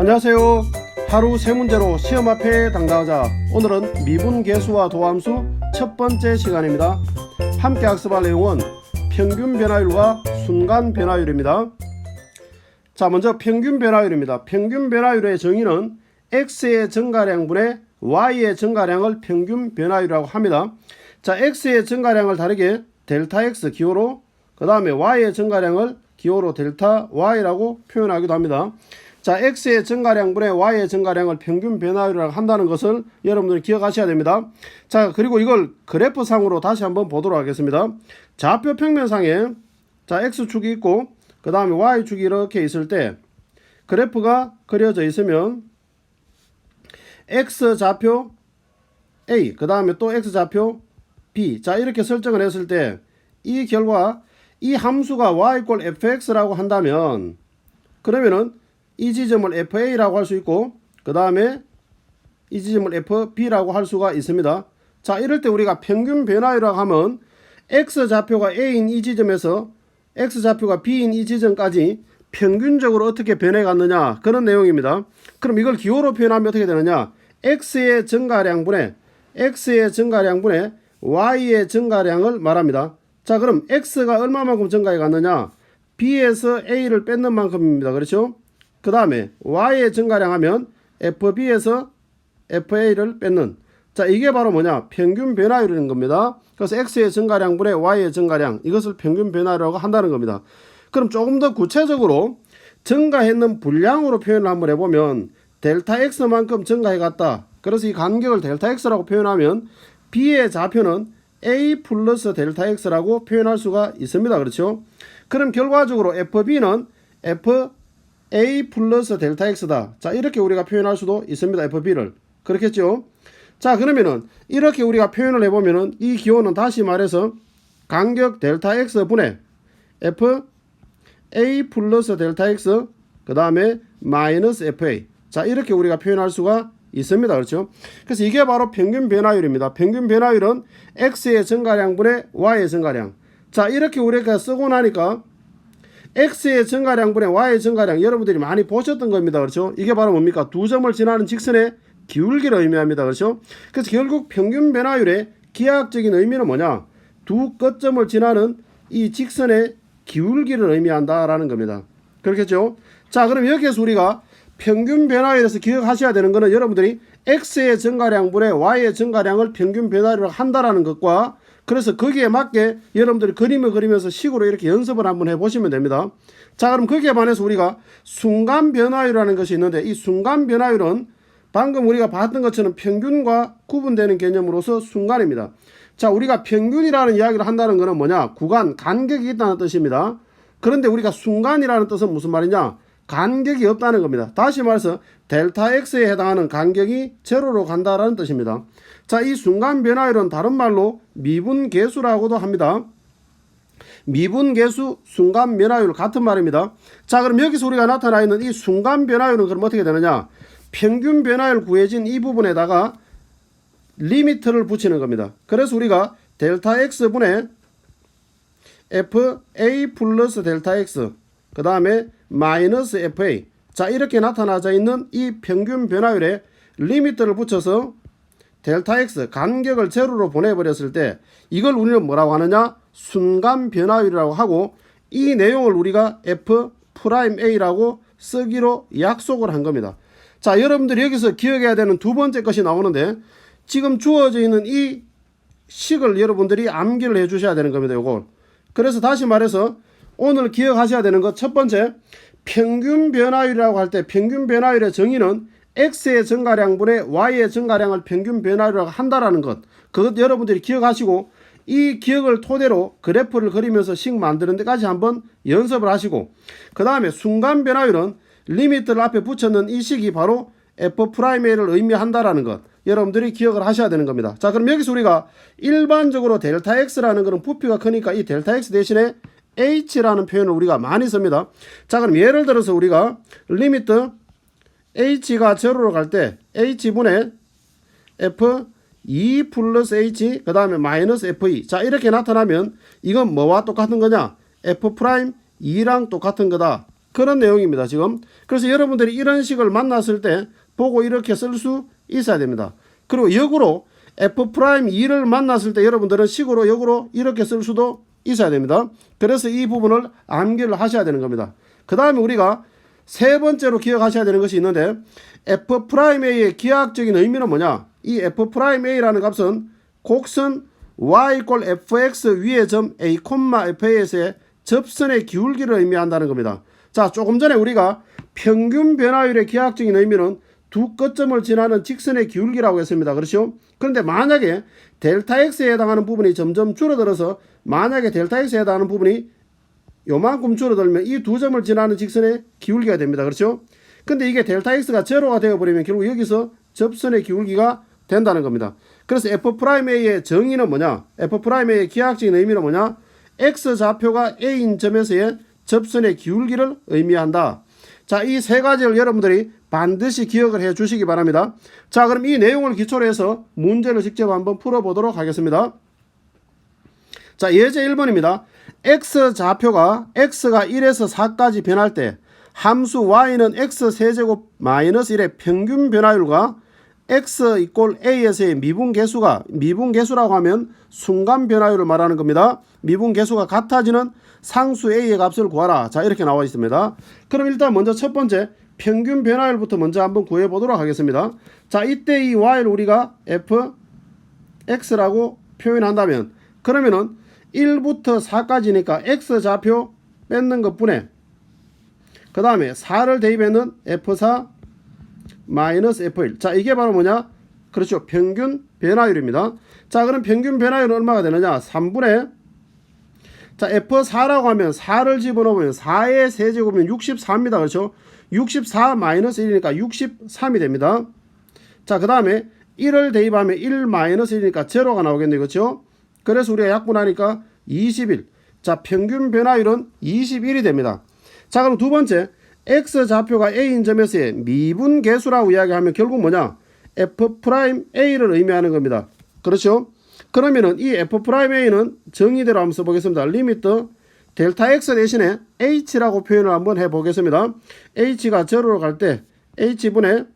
안녕하세요. 하루 세 문제로 시험 앞에 당당하자. 오늘은 미분계수와 도함수 첫 번째 시간입니다. 함께 학습할 내용은 평균 변화율과 순간 변화율입니다. 자, 먼저 평균 변화율입니다. 평균 변화율의 정의는 x의 증가량분의 y의 증가량을 평균 변화율이라고 합니다. 자, x의 증가량을 다르게 델타 x 기호로, 그 다음에 y의 증가량을 기호로 델타 y라고 표현하기도 합니다. 자, x의 증가량분의 y의 증가량을 평균 변화율이라고 한다는 것을 여러분들이 기억하셔야 됩니다. 자, 그리고 이걸 그래프상으로 다시 한번 보도록 하겠습니다. 좌표 평면상에 자, x축이 있고 그 다음에 y축이 이렇게 있을 때 그래프가 그려져 있으면 x좌표 A, 그 다음에 또 x좌표 B, 자, 이렇게 설정을 했을 때 이 결과, 이 함수가 y = fx라고 한다면 그러면은 이 지점을 fa라고 할 수 있고 그 다음에 이 지점을 fb라고 할 수가 있습니다. 자, 이럴 때 우리가 평균 변화율이라고 하면 x좌표가 a인 이 지점에서 x좌표가 b인 이 지점까지 평균적으로 어떻게 변해갔느냐, 그런 내용입니다. 그럼 이걸 기호로 표현하면 어떻게 되느냐, x의 증가량분의 y의 증가량을 말합니다. 자, 그럼 x가 얼마만큼 증가해 갔느냐, b에서 a를 뺏는 만큼입니다. 그렇죠? 그 다음에 y의 증가량 하면 fb에서 fa를 뺏는, 자, 이게 바로 뭐냐, 평균 변화율인 겁니다. 그래서 x의 증가량분의 y의 증가량, 이것을 평균 변화율이라고 한다는 겁니다. 그럼 조금 더 구체적으로 증가했는 분량으로 표현을 한번 해보면 델타 x만큼 증가해 갔다. 그래서 이 간격을 델타 x라고 표현하면 b의 좌표는 a 플러스 델타 x라고 표현할 수가 있습니다. 그렇죠? 그럼 결과적으로 fb는 a 플러스 델타 x다. 자, 이렇게 우리가 표현할 수도 있습니다. fb를. 그렇겠죠? 자, 그러면은 이렇게 우리가 표현을 해보면은 이 기호는 다시 말해서 간격 델타 x 분의 f a 플러스 델타 x 그 다음에 마이너스 fa, 자, 이렇게 우리가 표현할 수가 있습니다. 그렇죠? 그래서 이게 바로 평균 변화율입니다. 평균 변화율은 x의 증가량분의 y의 증가량. 자, 이렇게 우리가 쓰고 나니까 x의 증가량분의 y의 증가량, 여러분들이 많이 보셨던 겁니다. 그렇죠? 이게 바로 뭡니까? 두 점을 지나는 직선의 기울기를 의미합니다. 그렇죠? 그래서 결국 평균 변화율의 기하학적인 의미는 뭐냐? 두 끝점을 지나는 이 직선의 기울기를 의미한다라는 겁니다. 그렇겠죠? 자, 그럼 여기에서 우리가 평균 변화율에서 기억하셔야 되는 것은 여러분들이 x의 증가량분의 y의 증가량을 평균 변화율로 한다라는 것과, 그래서 거기에 맞게 여러분들이 그림을 그리면서 식으로 이렇게 연습을 한번 해보시면 됩니다. 자, 그럼 거기에 반해서 우리가 순간 변화율이라는 것이 있는데, 이 순간 변화율은 방금 우리가 봤던 것처럼 평균과 구분되는 개념으로서 순간입니다. 자, 우리가 평균이라는 이야기를 한다는 것은 뭐냐, 구간, 간격이 있다는 뜻입니다. 그런데 우리가 순간이라는 뜻은 무슨 말이냐, 간격이 없다는 겁니다. 다시 말해서 델타 x에 해당하는 간격이 제로로 간다라는 뜻입니다. 자, 이 순간 변화율은 다른 말로 미분계수라고도 합니다. 미분계수, 순간 변화율 같은 말입니다. 자, 그럼 여기서 우리가 나타나 있는 이 순간 변화율은 그럼 어떻게 되느냐, 평균 변화율 구해진 이 부분에다가 리미트를 붙이는 겁니다. 그래서 우리가 델타 x분의 fa 플러스 델타 x 그 다음에 마이너스 fa, 자, 이렇게 나타나져 있는 이 평균 변화율에 리미트를 붙여서 델타 x 간격을 제로로 보내버렸을 때 이걸 우리는 뭐라고 하느냐, 순간 변화율이라고 하고, 이 내용을 우리가 f'a라고 쓰기로 약속을 한 겁니다. 자, 여러분들이 여기서 기억해야 되는 두 번째 것이 나오는데, 지금 주어져 있는 이 식을 여러분들이 암기를 해 주셔야 되는 겁니다. 요걸. 그래서 다시 말해서 오늘 기억하셔야 되는 것, 첫 번째, 평균 변화율이라고 할 때 평균 변화율의 정의는 x의 증가량분의 y의 증가량을 평균 변화율이라고 한다라는 것, 그것 여러분들이 기억하시고 이 기억을 토대로 그래프를 그리면서 식 만드는 데까지 한번 연습을 하시고, 그 다음에 순간 변화율은 리미트를 앞에 붙였는 이 식이 바로 f'a를 의미한다라는 것, 여러분들이 기억을 하셔야 되는 겁니다. 자, 그럼 여기서 우리가 일반적으로 델타 x라는 것은 부피가 크니까 이 델타 x 대신에 h라는 표현을 우리가 많이 씁니다. 자, 그럼 예를 들어서 우리가 리미트 h가 제로로 갈 때 h분의 f2 플러스 h 그 다음에 마이너스 fe, 자, 이렇게 나타나면 이건 뭐와 똑같은 거냐, f'2랑 똑같은 거다. 그런 내용입니다. 지금. 그래서 여러분들이 이런 식을 만났을 때 보고 이렇게 쓸 수 있어야 됩니다. 그리고 역으로 F'2를 만났을 때 여러분들은 식으로 역으로 이렇게 쓸 수도 있어야 됩니다. 그래서 이 부분을 암기를 하셔야 되는 겁니다. 그 다음에 우리가 세 번째로 기억하셔야 되는 것이 있는데 F'A의 기하학적인 의미는 뭐냐? 이 F'A라는 값은 곡선 y = fx 위의 점 a, fa에서의 접선의 기울기를 의미한다는 겁니다. 자, 조금 전에 우리가 평균 변화율의 기하학적인 의미는 두 끝점을 지나는 직선의 기울기라고 했습니다. 그렇죠? 그런데 만약에 델타 x에 해당하는 부분이 점점 줄어들어서 만약에 델타 x에 해당하는 부분이 요만큼 줄어들면 이 두 점을 지나는 직선의 기울기가 됩니다. 그렇죠? 근데 이게 델타 x가 제로가 되어버리면 결국 여기서 접선의 기울기가 된다는 겁니다. 그래서 F'A의 정의는 뭐냐? F'A의 기하학적인 의미는 뭐냐? x 좌표가 a인 점에서의 접선의 기울기를 의미한다. 자, 이 세 가지를 여러분들이 반드시 기억을 해 주시기 바랍니다. 자, 그럼 이 내용을 기초로 해서 문제를 직접 한번 풀어보도록 하겠습니다. 자, 예제 1번입니다. x 좌표가 x가 1에서 4까지 변할 때 함수 y는 x 세제곱 마이너스 1의 평균 변화율과 x = a에서의 미분계수라고 하면 순간 변화율을 말하는 겁니다. 미분계수가 같아지는 상수 a의 값을 구하라. 자, 이렇게 나와 있습니다. 그럼 일단 먼저 첫 번째 평균 변화율부터 먼저 한번 구해 보도록 하겠습니다. 자, 이때 이 y를 우리가 fx라고 표현한다면 그러면은 1부터 4까지니까 x 좌표 뺏는 것분에 그 다음에 4를 대입하는 f4 마이너스 f1. 자, 이게 바로 뭐냐? 그렇죠. 평균 변화율입니다. 자, 그럼 평균 변화율은 얼마가 되느냐? 3분의 자, f4라고 하면 4를 집어넣으면 4의 세제곱이면 64입니다. 그렇죠? 64 마이너스 1이니까 63이 됩니다. 자, 그 다음에 1을 대입하면 1 마이너스 1이니까 제로가 나오겠네요. 그렇죠? 그래서 우리가 약분하니까 21. 자, 평균 변화율은 21이 됩니다. 자, 그럼 두 번째 x 좌표가 a인 점에서의 미분계수라고 이야기하면 결국 뭐냐? F'A를 의미하는 겁니다. 그렇죠? 그러면은 이 F'A는 정의대로 한번 써보겠습니다. 리미트 델타 x 대신에 h라고 표현을 한번 해보겠습니다. h가 제로로 갈 때 h분의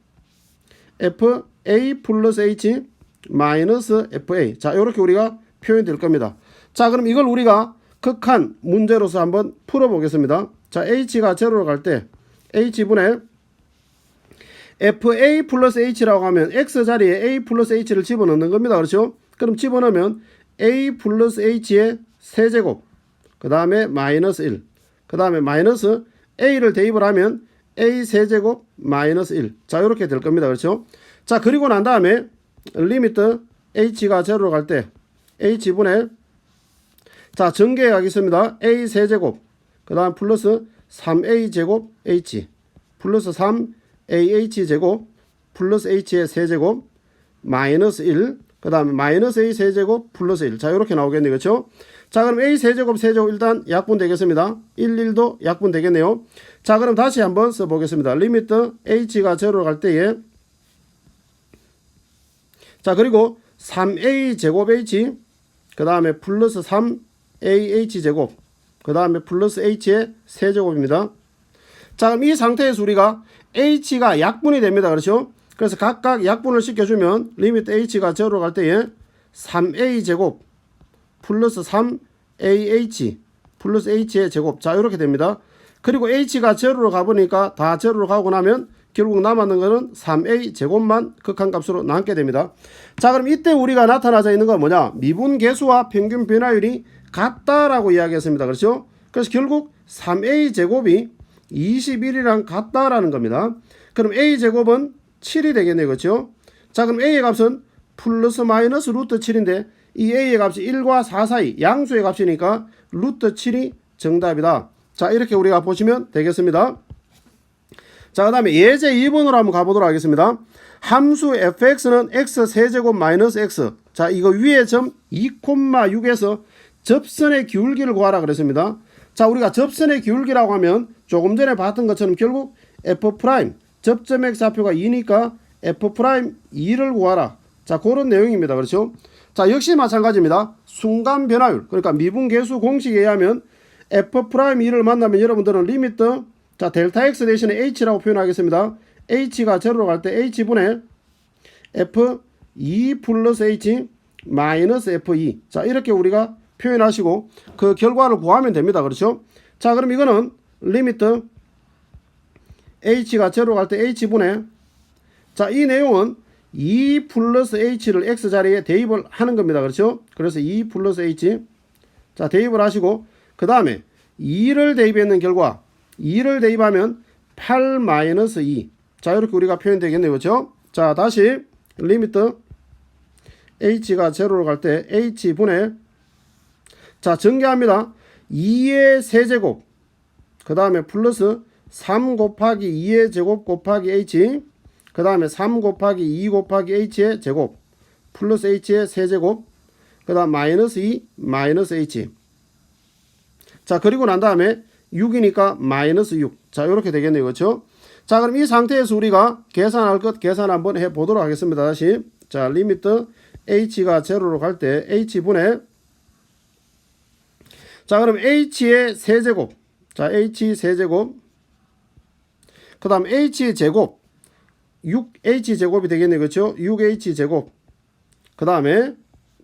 fa 플러스 h 마이너스 fa. 자, 이렇게 우리가 표현될 겁니다. 자, 그럼 이걸 우리가 극한 문제로서 한번 풀어보겠습니다. 자, h가 제로로 갈 때 h분의 fa 플러스 h라고 하면 x 자리에 a 플러스 h를 집어넣는 겁니다. 그렇죠? 그럼 집어넣으면 a 플러스 h의 세제곱 그 다음에 마이너스 1 그 다음에 마이너스 a를 대입을 하면 a 세제곱 마이너스 1. 자, 이렇게 될 겁니다. 그렇죠? 자, 그리고 난 다음에 리미트 h가 제로로 갈 때 h분의 자, 전개해 가겠습니다. a 세제곱 그 다음 플러스 3a 제곱 h 플러스 3ah 제곱 플러스 h의 세제곱 마이너스 1 그 다음에 마이너스 a 세제곱 플러스 1. 자, 이렇게 나오겠네요. 그렇죠? 자, 그럼 a 세제곱 일단 약분 되겠습니다. 1, 1도 약분 되겠네요. 자, 그럼 다시 한번 써보겠습니다. 리미트 h가 제로로 갈 때에 자, 그리고 3a 제곱 h 그 다음에 플러스 3ah 제곱 그 다음에 플러스 h의 세제곱입니다. 자, 그럼 이 상태에서 우리가 h가 약분이 됩니다. 그렇죠? 그래서 각각 약분을 시켜주면 리미트 h가 제로로 갈 때에 3a 제곱 플러스 3ah 플러스 h의 제곱. 자, 이렇게 됩니다. 그리고 h가 제로로 가보니까 다 제로로 가고 나면 결국 남았는 거는 3a 제곱만 극한값으로 남게 됩니다. 자, 그럼 이때 우리가 나타나져 있는 건 뭐냐? 미분계수와 평균 변화율이 같다라고 이야기했습니다. 그렇죠? 그래서 결국 3a 제곱이 21이랑 같다라는 겁니다. 그럼 a 제곱은 7이 되겠네요. 그렇죠? 자, 그럼 a의 값은 플러스 마이너스 루트 7인데 이 a의 값이 1과 4 사이 양수의 값이니까 루트 7이 정답이다. 자, 이렇게 우리가 보시면 되겠습니다. 자, 그 다음에 예제 2번으로 한번 가보도록 하겠습니다. 함수 fx는 x 세제곱 마이너스 x. 자, 이거 위에 점 2,6에서 접선의 기울기를 구하라 그랬습니다. 자, 우리가 접선의 기울기라고 하면 조금 전에 봤던 것처럼 결국 f' 접점 x 좌표가 2니까 f'2를 구하라. 자, 그런 내용입니다. 그렇죠? 자, 역시 마찬가지입니다. 순간 변화율, 그러니까 미분계수 공식에 의하면 f'2를 만나면 여러분들은 리미트 자, 델타 x 대신에 h라고 표현하겠습니다. h가 제로로 갈 때 h분의 f2 플러스 h 마이너스 f2. 자, 이렇게 우리가 표현하시고 그 결과를 구하면 됩니다. 그렇죠? 자, 그럼 이거는 리미트 h가 제로 갈 때 h분의, 자, 이 내용은 2 플러스 h를 x 자리에 대입을 하는 겁니다. 그렇죠? 그래서 2 플러스 h, 자, 대입을 하시고 그 다음에 2를 대입했는 결과 2를 대입하면 8 마이너스 2. 자, 이렇게 우리가 표현되겠네요. 그렇죠? 자, 다시 리미트 h가 제로로 갈 때 h분의, 자, 전개합니다. 2의 세제곱 그 다음에 플러스 3 곱하기 2의 제곱 곱하기 h, 그 다음에 3 곱하기 2 곱하기 h의 제곱 플러스 h의 세제곱, 그 다음 마이너스 2 마이너스 h. 자, 그리고 난 다음에 6이니까 마이너스 6. 자, 이렇게 되겠네요. 그렇죠? 자, 그럼 이 상태에서 우리가 계산할 것 계산 한번 해 보도록 하겠습니다. 다시. 자, 리미트 h가 제로로 갈 때 h분의, 자, 그럼 h의 세제곱, 자, h 세제곱, 그 다음 h의 제곱 6h 제곱이 되겠네요. 그렇죠? 6h 제곱, 그 다음에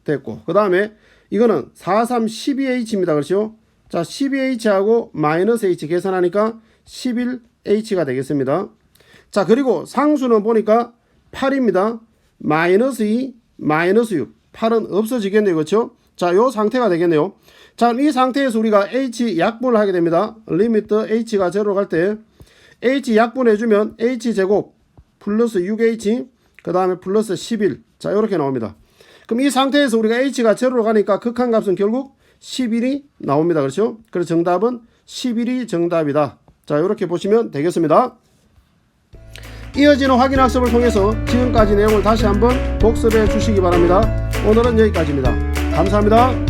됐고, 그 다음에 이거는 4, 3, 12h입니다. 그렇죠? 자, 12h하고 마이너스 h 계산하니까 11h가 되겠습니다. 자, 그리고 상수는 보니까 8입니다. 마이너스 2, 마이너스 6. 8은 없어지겠네요. 그렇죠? 자, 요 상태가 되겠네요. 자, 그럼 이 상태에서 우리가 h 약분을 하게 됩니다. 리미트 h가 제로 갈 때 h 약분해주면 h 제곱 플러스 6h, 그 다음에 플러스 11. 자, 이렇게 나옵니다. 그럼 이 상태에서 우리가 h가 제로로 가니까 극한값은 결국 11이 나옵니다. 그렇죠? 그래서 정답은 11이 정답이다. 자, 이렇게 보시면 되겠습니다. 이어지는 확인 학습을 통해서 지금까지 내용을 다시 한번 복습해 주시기 바랍니다. 오늘은 여기까지입니다. 감사합니다.